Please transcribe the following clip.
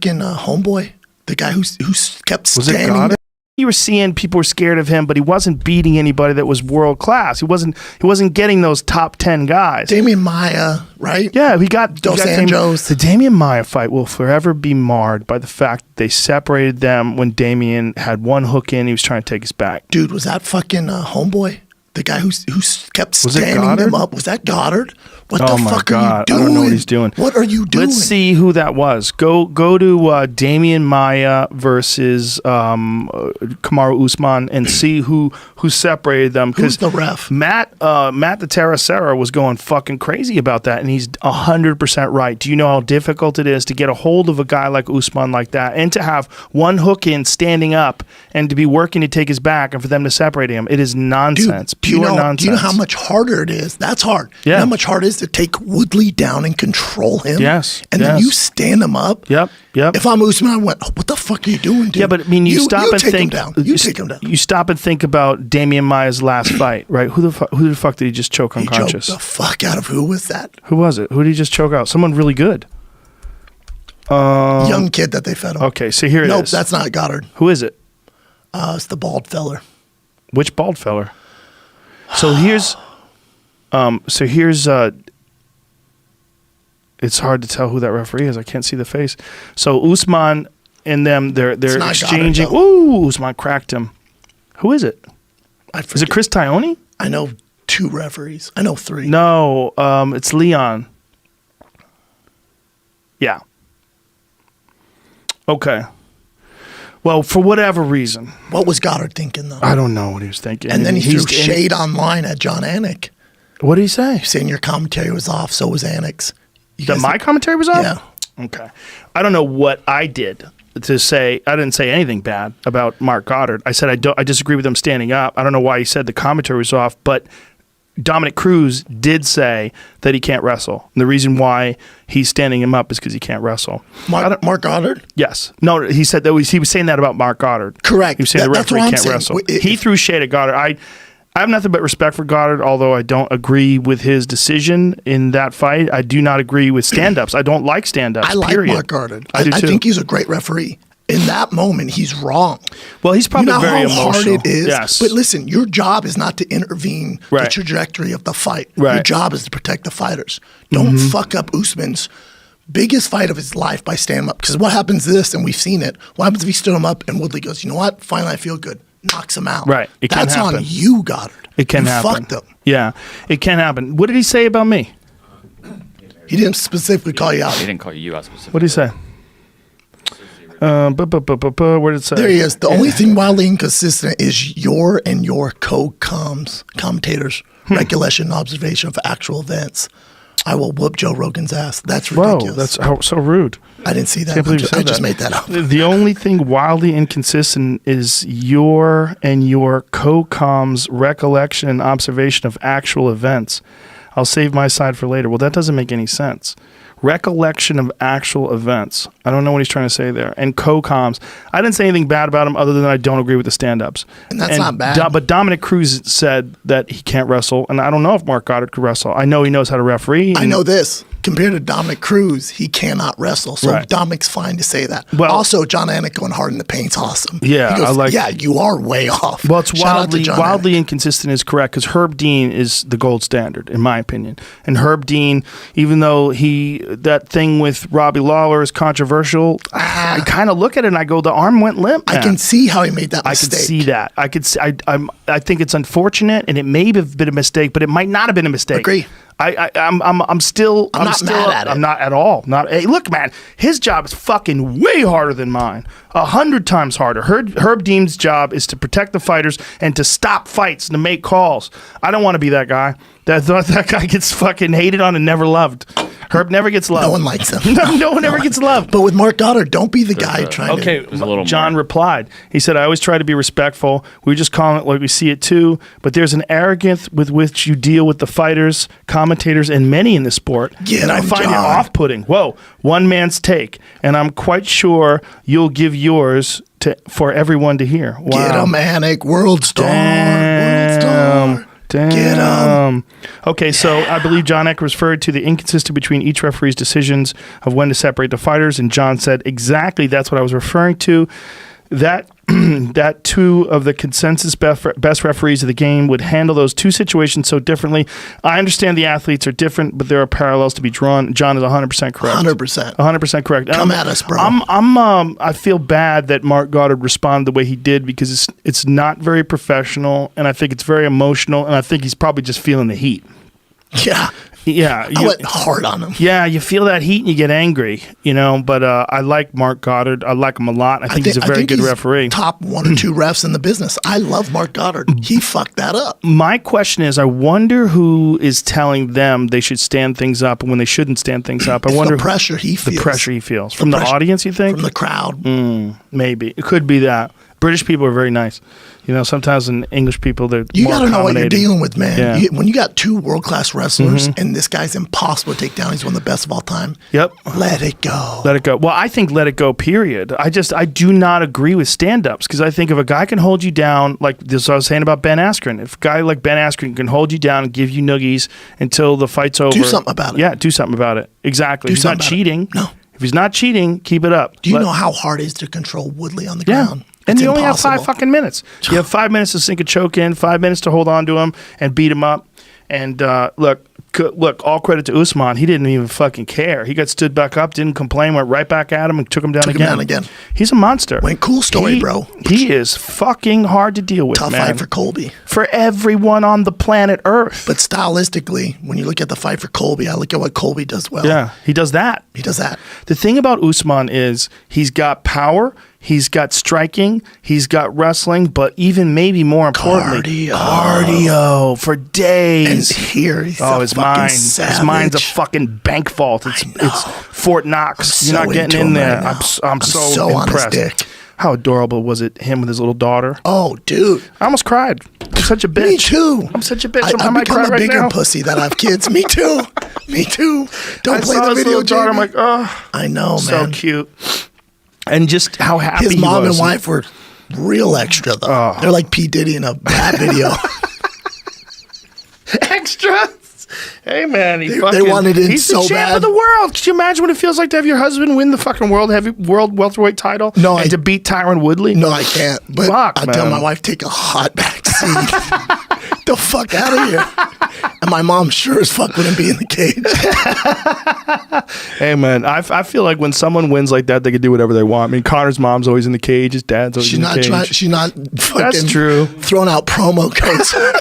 homeboy, the guy who kept Was it standing Godddard? there. You were seeing people were scared of him, but he wasn't beating anybody that was world class. He wasn't getting those top 10 guys. Damian Maia, right? Yeah, he got Dos Anjos. The Damian Maia fight will forever be marred by the fact that they separated them when Damian had one hook in. He was trying to take his back. Dude, was that fucking homeboy? The guy who kept Was it standing Godddard? him up. Was that Godddard? What Oh the my fuck God. are you doing? I don't know what he's doing. What are you doing? Let's see who that was. Go to Damian Maia versus Kamaru Usman and see who separated them. Who's the ref? Matt the Terracera was going fucking crazy about that, and he's 100% right. Do you know how difficult it is to get a hold of a guy like Usman like that, and to have one hook in standing up, and to be working to take his back, and for them to separate him? It is nonsense. Dude, Pure nonsense. Do you know how much harder it is? That's hard. Yeah. You know how much harder it is to take Woodley down and control him? Yes. And then you stand him up? Yep. If I'm Usman, I went, oh, what the fuck are you doing, dude? Yeah, but I mean, you stop and take think. him down. You take him down. You stop and think about Damian Maia's last fight, right? Who the fuck did he just choke He unconscious? choked the fuck out of who was that? Who was it? Who did he just choke out? Someone really good. Young kid that they fed him. Okay, so here it is. Nope, that's not Godddard. Who is it? It's the bald feller. Which bald feller? So here's it's hard to tell who that referee is. I can't see the face. So Usman and them, they're exchanging. Godddard, Ooh, Usman cracked him. Who is it? Is it Chris Tione? I know 2 referees. I know 3. No, it's Leon. Yeah. Okay. Well, for whatever reason. What was Godddard thinking, though? I don't know what he was thinking. And then he threw shade online at John Anik. What did he say? Saying your commentary was off, so was Anik's. That my commentary was off? Yeah. Okay. I don't know what I did to say. I didn't say anything bad about Marc Godddard. I said I disagree with him standing up. I don't know why he said the commentary was off, but Dominic Cruz did say that he can't wrestle. And the reason why he's standing him up is because he can't wrestle. Marc Godddard? Yes. No, he said that he was saying that about Marc Godddard. Correct. He was saying the referee can't wrestle. He threw shade at Godddard. I have nothing but respect for Godddard, although I don't agree with his decision in that fight. I do not agree with stand-ups. I don't like stand-ups, I like Marc Godddard. I think he's a great referee. In that moment, he's wrong. Well, he's probably very emotional. You know how hard it is? Yes. But listen, your job is not to intervene the trajectory of the fight. Right. Your job is to protect the fighters. Don't fuck up Usman's biggest fight of his life by standing up. Because what happens is this, and we've seen it, what happens if he stood him up and Woodley goes, you know what? Finally, I feel good. Knocks him out. Right. It can That's happen. on you, Godddard. It can happen. Fucked him. Yeah, it can happen. What did he say about me? He didn't specifically call you out. He didn't call you out specifically. What did he say? Where did it say? There he is. The only thing wildly inconsistent is your and your commentators' recollection and observation of actual events. I will whoop Joe Rogan's ass. That's ridiculous. Whoa, that's so rude. I didn't see that. I just made that up. The only thing wildly inconsistent is your and your co-com's recollection and observation of actual events. I'll save my side for later. Well, that doesn't make any sense. Recollection of actual events. I don't know what he's trying to say there. And co-coms. I didn't say anything bad about him other than I don't agree with the stand-ups. And that's not bad. But Dominic Cruz said that he can't wrestle, and I don't know if Marc Godddard could wrestle. I know he knows how to referee. I know this. Compared to Dominic Cruz, he cannot wrestle. So Dominic's fine to say that. Well, also, John Anik going hard in the paint's awesome. Yeah, he goes, yeah, you are way off. Well, it's wildly inconsistent is correct because Herb Dean is the gold standard, in my opinion. And Herb Dean, even though that thing with Robbie Lawler is controversial, I kind of look at it and I go, the arm went limp. Man. I can see how he made that mistake. I can see that. I think it's unfortunate, and it may have been a mistake, but it might not have been a mistake. Agree. I'm not mad at it. I'm not at all. Hey, look, man, his job is fucking way harder than mine. 100 times harder. Herb Dean's job is to protect the fighters and to stop fights and to make calls. I don't want to be that guy. That guy gets fucking hated on and never loved. Herb never gets loved. No one likes him. no one ever gets loved. But with Marc Godddard, don't be the guy trying to. Okay, John replied. He said, I always try to be respectful. We just call it like we see it too. But there's an arrogance with which you deal with the fighters, commentators, and many in the sport. And I find it off-putting. Whoa, one man's take. And I'm quite sure you'll give yours for everyone to hear. Wow. Get him, Anik. World star. Damn. World star. Damn. Get 'em. Okay, so I believe John Eck referred to the inconsistency between each referee's decisions of when to separate the fighters, and John said exactly that's what I was referring to. That that two of the consensus best referees of the game would handle those two situations so differently. I understand the athletes are different, but there are parallels to be drawn. John is 100% correct. 100%. 100% correct. Come at us, bro. I feel bad that Marc Godddard responded the way he did because it's not very professional, and I think it's very emotional, and I think he's probably just feeling the heat. Yeah. Yeah, I went hard on him. Yeah, you feel that heat and you get angry, But I like Marc Godddard. I like him a lot. I think he's a very good referee. Top 1 or 2 refs in the business. I love Marc Godddard. He fucked that up. My question is, I wonder who is telling them they should stand things up when they shouldn't stand things up. I wonder the pressure he feels. The pressure he feels from the audience. You think from the crowd? Maybe it could be that. British people are very nice. Sometimes in English people, they're you more got to know what you're accommodating. dealing with, man. Yeah. When you got 2 world-class wrestlers and this guy's impossible to take down, he's one of the best of all time. Yep. Let it go. Let it go. Well, I think let it go, period. I do not agree with stand-ups because I think if a guy can hold you down, like this I was saying about Ben Askren, if a guy like Ben Askren can hold you down and give you noogies until the fight's over. Do something about it. Yeah, do something about it. Exactly. He's not cheating. No. If he's not cheating, keep it up. Do you know how hard it is to control Woodley on the Yeah. ground? And It's you only have impossible. 5 fucking minutes. You have 5 minutes to sink a choke in, 5 minutes to hold on to him and beat him up. And look, all credit to Usman. He didn't even fucking care. He got stood back up, didn't complain, went right back at him and took him down again. He's a monster. Cool story, bro. He is fucking hard to deal with, Tough man. fight for Colby. For everyone on the planet Earth. But stylistically, when you look at the fight for Colby, I look at what Colby does well. Yeah, he does that. He does that. The thing about Usman is he's got power, he's got striking, he's got wrestling, but even maybe more importantly, cardio for days. And here he's his mind. savage. His mind's a fucking bank vault. It's Fort Knox. You're not getting in there. I'm so impressed. On his dick. How adorable was it? Him with his little daughter. Oh, dude. I almost cried. I'm such a bitch. Me too. I'm such a bitch. I might cry become a right bigger now. pussy that I have kids. Me too. Me too. Don't play the video, daughter. I'm Jamie. like, oh, I know, so man. cute. And just how happy His he mom was. and wife were real extra, though. Oh. They're like P. Diddy in a bad video. Extras. Hey man, They wanted it he's so the champ bad. of the world. Could you imagine what it feels like to have your husband win the fucking world welterweight title? No, and to beat Tyron Woodley? No, I can't. But Fuck, I tell man. my wife, take a hot back seat. The fuck out of here. And my mom sure as fuck wouldn't be in the cage. Hey man, I feel like when someone wins like that, they can do whatever they want. I mean, Connor's mom's always in the cage. His dad's always in the cage. She's not fucking That's true. throwing out promo codes.